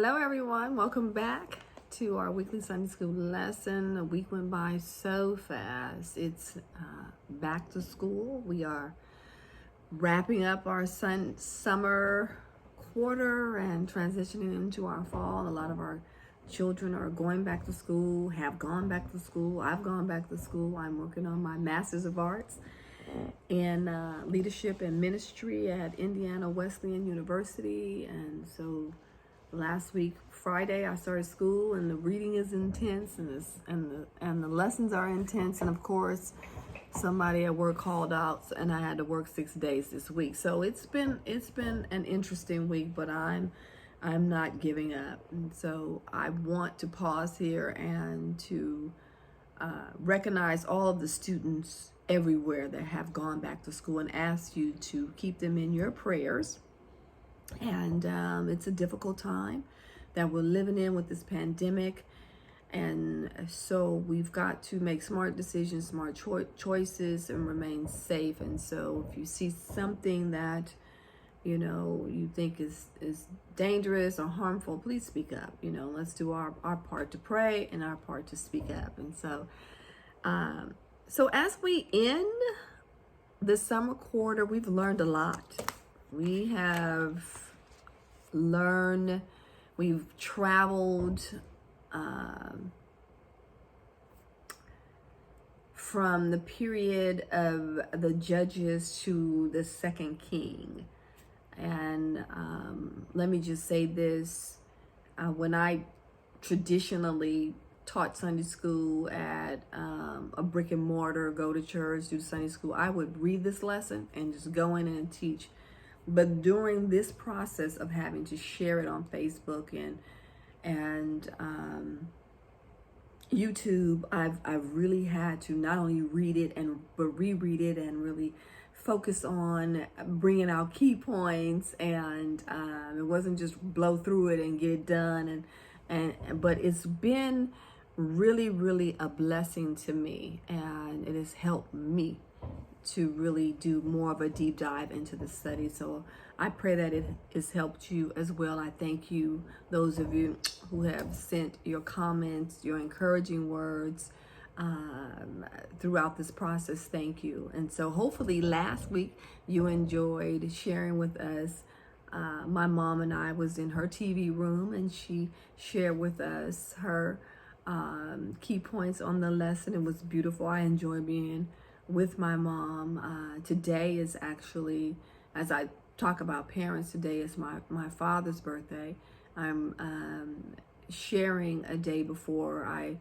Hello, everyone. Welcome back to our weekly Sunday school lesson. A week went by so fast. It's back to school. We are wrapping up our summer quarter and transitioning into our fall. A lot of our children are going back to school, have gone back to school. I've gone back to school. I'm working on my Master's of Arts in Leadership and Ministry at Indiana Wesleyan University. And so last week, Friday, I started school, and the reading is intense, and the lessons are intense, and of course, somebody at work called out, and I had to work 6 days this week. So it's been an interesting week, but I'm not giving up, and so I want to pause here and to recognize all of the students everywhere that have gone back to school, and ask you to keep them in your prayers. And it's a difficult time that we're living in with this pandemic. And so we've got to make smart decisions, smart choices, and remain safe. And so if you see something that, you think is dangerous or harmful, please speak up. Let's do our part to pray and our part to speak up. And so as we end the summer quarter, we've learned a lot. We have learned, we've traveled from the period of the Judges to the Second King. And let me just say this, when I traditionally taught Sunday school at a brick and mortar, go to church, do Sunday school, I would read this lesson and just go in and teach. But during this process of having to share it on Facebook and YouTube, I've really had to not only read it but reread it and really focus on bringing out key points. And it wasn't just blow through it and get it done. But it's been really a blessing to me, and it has helped me to really do more of a deep dive into the study. So I pray that it has helped you as well. I thank you, those of you who have sent your comments, your encouraging words throughout this process. Thank you. And so hopefully last week you enjoyed sharing with us. My mom and I was in her TV room, and she shared with us her key points on the lesson. It was beautiful. I enjoy being with my mom. Today is actually, as I talk about parents, today is my father's birthday. I'm sharing a day before I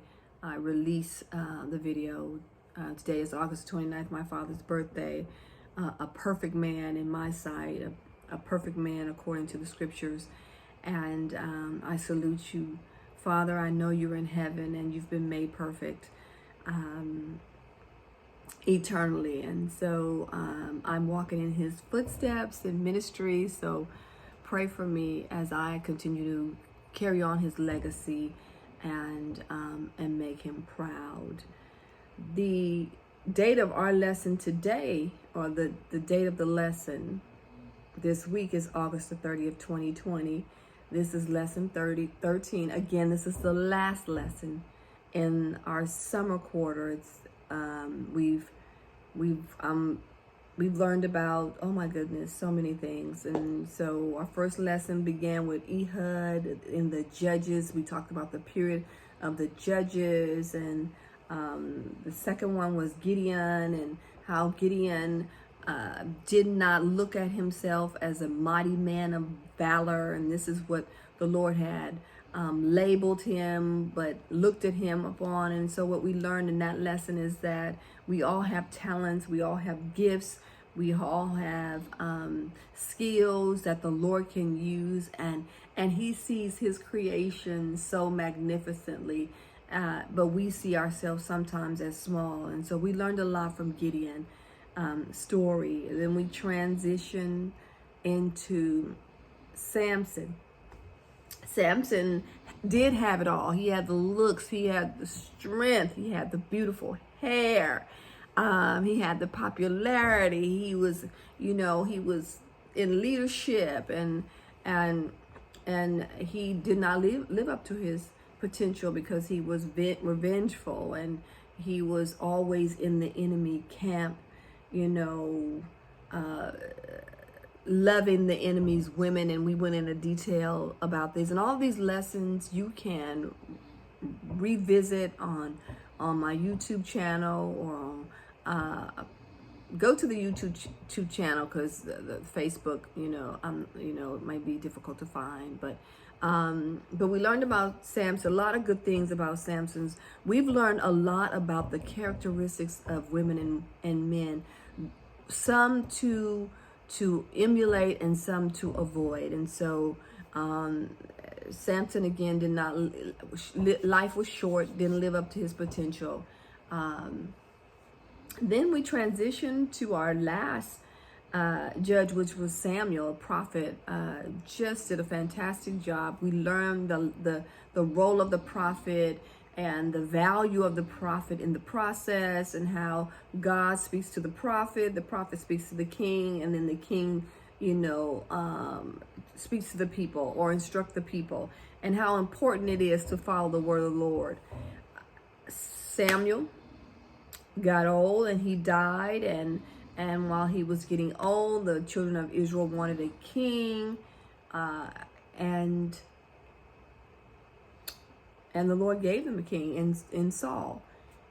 release the video. Today is August 29th, my father's birthday. A perfect man in my sight, a perfect man according to the scriptures. And I salute you, Father. I know you're in heaven and you've been made perfect eternally. And so I'm walking in his footsteps in ministry. So pray for me as I continue to carry on his legacy and make him proud. The date of our lesson today, or the date of the lesson this week, is August the 30th, 2020. This is lesson 13. Again, this is the last lesson in our summer quarter. It's we've learned about, oh my goodness, so many things. And so our first lesson began with Ehud in the Judges. We talked about the period of the Judges, and the second one was Gideon, and how Gideon did not look at himself as a mighty man of valor, and this is what the Lord had labeled him, but looked at him upon. And so what we learned in that lesson is that we all have talents, we all have gifts, we all have skills that the Lord can use, and he sees his creation so magnificently, but we see ourselves sometimes as small. And so we learned a lot from Gideon story. And then we transition into Samson. Samson did have it all. He had the looks, he had the strength, he had the beautiful hair, he had the popularity. He was, he was in leadership, and and he did not live up to his potential because he was revengeful, and he was always in the enemy camp, you know, loving the enemy's women. And we went into detail about this, and all these lessons you can revisit on my YouTube channel, or go to the YouTube channel, because the Facebook, it might be difficult to find. But we learned about Samson, a lot of good things about Samson's. We've learned a lot about the characteristics of women and men, some to emulate and some to avoid. And so Samson, again, did not, life was short, didn't live up to his potential. Then we transitioned to our last judge, which was Samuel, a prophet. Just did a fantastic job. We learned the role of the prophet and the value of the prophet in the process, and how God speaks to the prophet speaks to the king, and then the king, speaks to the people or instruct the people, and how important it is to follow the word of the Lord. Samuel got old and he died, and while he was getting old, the children of Israel wanted a king, and the Lord gave them a king in Saul.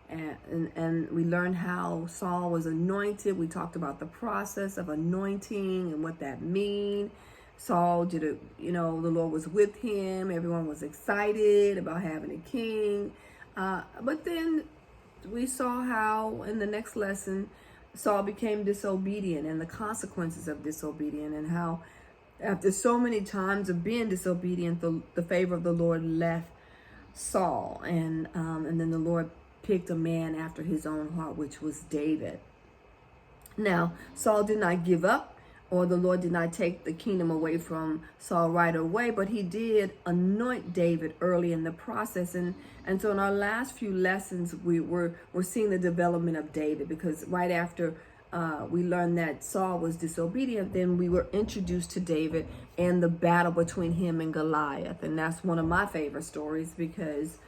And we learned how Saul was anointed. We talked about the process of anointing and what that means. Saul did it, the Lord was with him. Everyone was excited about having a king. But then we saw how in the next lesson, Saul became disobedient, and the consequences of disobedience, and how after so many times of being disobedient, the favor of the Lord left Saul, and then the Lord picked a man after his own heart, which was David. Now, Saul did not give up, or the Lord did not take the kingdom away from Saul right away, but he did anoint David early in the process. And so in our last few lessons, we're seeing the development of David, because right after we learned that Saul was disobedient, then we were introduced to David and the battle between him and Goliath. And that's one of my favorite stories, because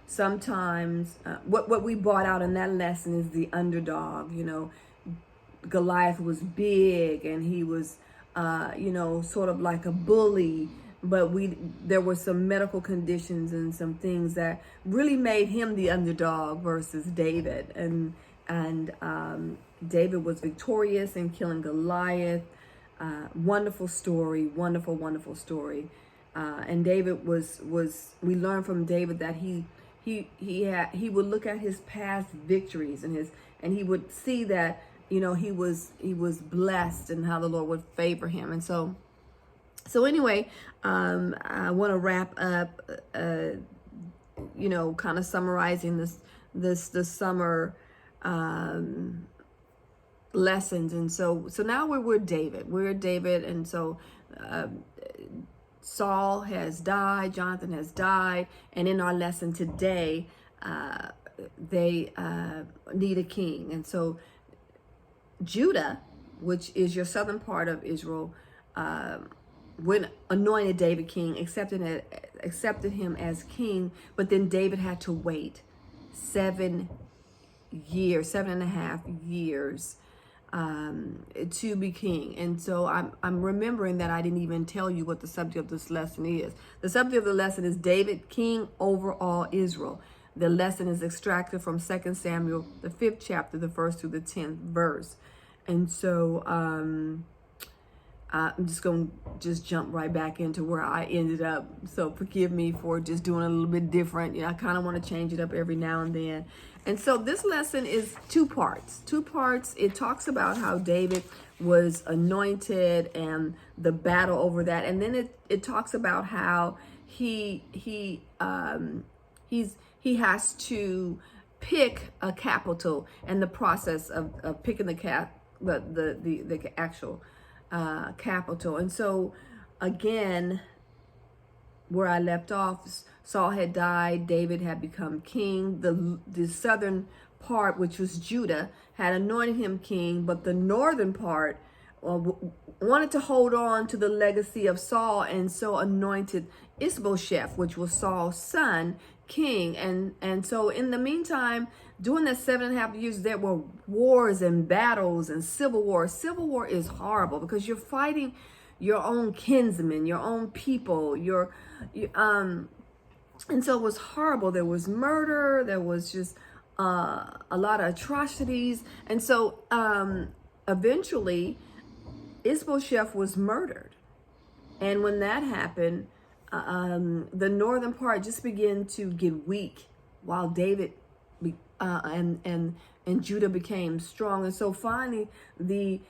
sometimes what we brought out in that lesson is the underdog. Goliath was big, and he was sort of like a bully, but there were some medical conditions and some things that really made him the underdog versus David. And David was victorious in killing Goliath. Wonderful story, wonderful story. And David was we learned from David that he would look at his past victories, and he would see that he was blessed, and how the Lord would favor him. And so anyway, I want to wrap up kind of summarizing this summer lessons. And so now we're David, and so Saul has died, Jonathan has died, and in our lesson today, they need a king. And so Judah, which is your southern part of Israel, when anointed David king, accepted him as king, but then David had to wait 7.5 years to be king. And so I'm remembering that I didn't even tell you what the subject of this lesson is. The subject of the lesson is David, king over all Israel. The lesson is extracted from 2 Samuel, the 5th chapter, the 1st through the 10th verse. And so I'm just going to jump right back into where I ended up. So forgive me for just doing a little bit different. I kind of want to change it up every now and then. And so this lesson is two parts. It talks about how David was anointed and the battle over that. And then it talks about how he has to pick a capital, and the process of picking the actual capital. And so again, where I left off, Saul had died, David had become king. The southern part, which was Judah, had anointed him king, but the northern part wanted to hold on to the legacy of Saul, and so anointed Ishbosheth, which was Saul's son, king. And so in the meantime, during that 7.5 years, there were wars and battles and civil war. Civil war is horrible because you're fighting your own kinsmen, your own people, and so it was horrible. There was murder. There was just a lot of atrocities. And so eventually, Ishbosheth was murdered. And when that happened, the northern part just began to get weak while David and Judah became strong. And so finally, the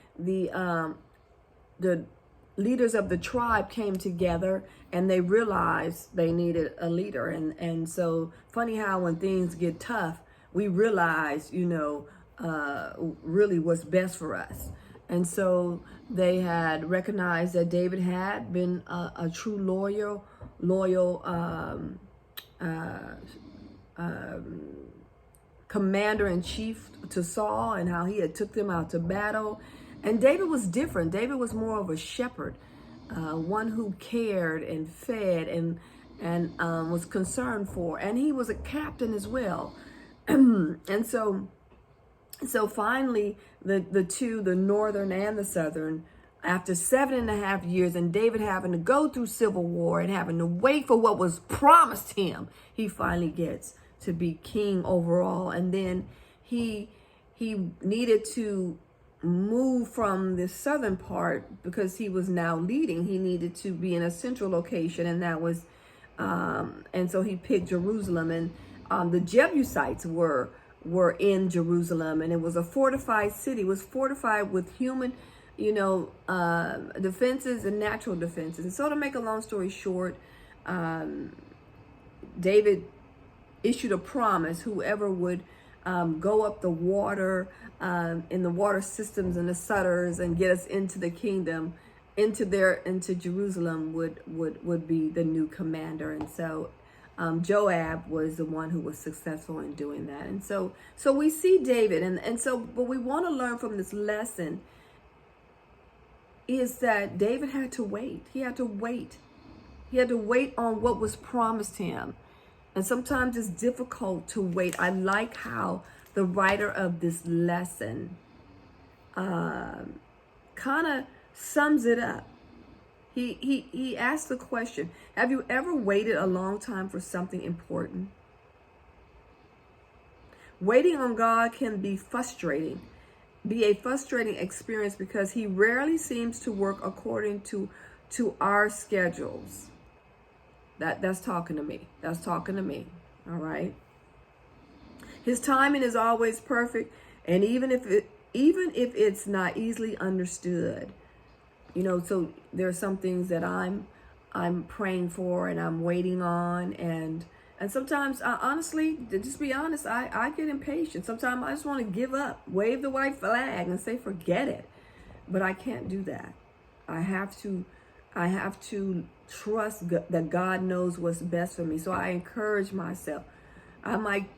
leaders of the tribe came together and they realized they needed a leader. And so funny how when things get tough, we realize, really what's best for us. And so they had recognized that David had been a true loyal commander-in-chief to Saul, and how he had took them out to battle. And David was different. David was more of a shepherd, one who cared and fed and was concerned for. And he was a captain as well. And so finally, the two, the northern and the southern, after 7.5 years, and David having to go through civil war and having to wait for what was promised him, he finally gets to be king overall. And then he needed to move from the southern part because he was now leading. He needed to be in a central location, and that was, and so he picked Jerusalem. And the Jebusites were in Jerusalem, and it was a fortified city. It was fortified with human, defenses and natural defenses. And so to make a long story short, David issued a promise: whoever would go up the water, in the water systems and the sutters, and get us into the kingdom, into Jerusalem, would be the new commander. And so Joab was the one who was successful in doing that. And so we see David, and so what we want to learn from this lesson is that David had to wait. He had to wait. He had to wait on what was promised him. And sometimes it's difficult to wait. I like how the writer of this lesson kind of sums it up. He asked the question: have you ever waited a long time for something important? Waiting on God can be a frustrating experience because he rarely seems to work according to our schedules. That's talking to me. That's talking to me. All right. His timing is always perfect, and even if it's not easily understood, so there are some things that I'm praying for and I'm waiting on, and sometimes, honestly, to just be honest, I get impatient. Sometimes I just want to give up, wave the white flag, and say forget it. But I can't do that. I have to trust that God knows what's best for me. So I encourage myself. I might,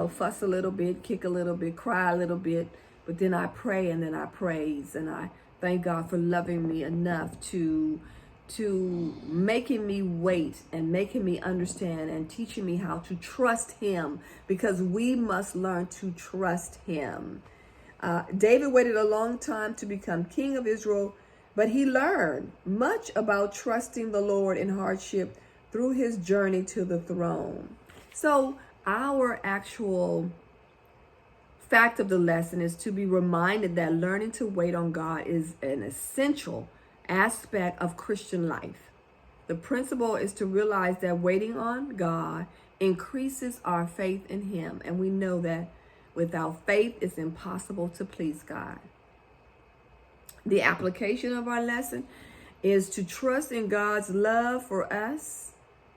fuss a little bit, kick a little bit, cry a little bit, but then I pray and then I praise, and I thank God for loving me enough to making me wait and making me understand and teaching me how to trust him, because we must learn to trust him. David waited a long time to become king of Israel, but he learned much about trusting the Lord in hardship through his journey to the throne. So our actual fact of the lesson is to be reminded that learning to wait on God is an essential aspect of Christian life. The principle is to realize that waiting on God increases our faith in him, and we know that without faith it's impossible to please God. The application of our lesson is to trust in God's love for us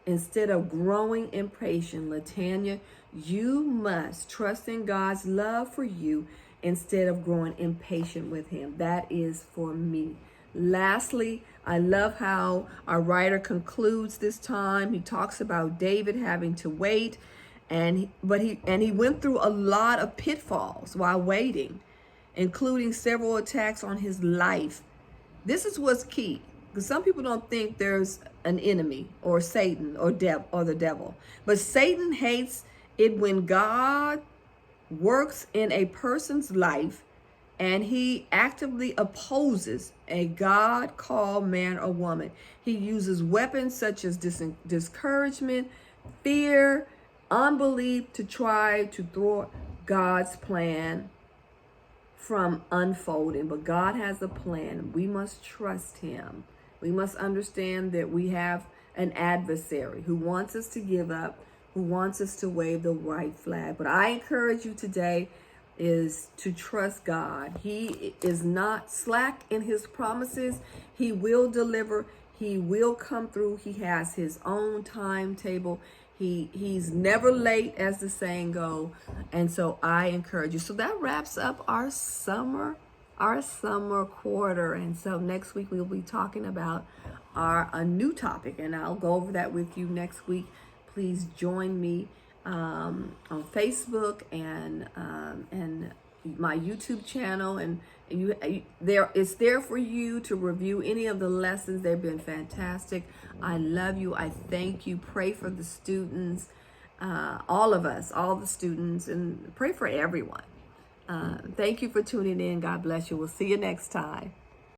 instead of growing impatient. Latanya, you must trust in God's love for you instead of growing impatient with him. That is for me. Lastly, I love how our writer concludes this time. He talks about David having to wait, and he went through a lot of pitfalls while waiting, including several attacks on his life This is what's key, because some people don't think there's an enemy or Satan or the devil. But Satan hates it when God works in a person's life and he actively opposes a God-called man or woman. He uses weapons such as discouragement, fear, unbelief to try to thwart God's plan from unfolding. But God has a plan. We must trust him. We must understand that we have an adversary who wants us to give up, who wants us to wave the white flag. But I encourage you today is to trust God. He is not slack in his promises. He will deliver. He will come through. He has his own timetable. He's never late, as the saying go. And so I encourage you. So that wraps up our summer quarter. And so next week we'll be talking about a new topic, and I'll go over that with you next week. Please join me on Facebook and my YouTube channel, and it's there for you to review any of the lessons. They've been fantastic. I love you. I thank you. Pray for the students, all of us, all the students, and pray for everyone. Thank you for tuning in. God bless you. We'll see you next time.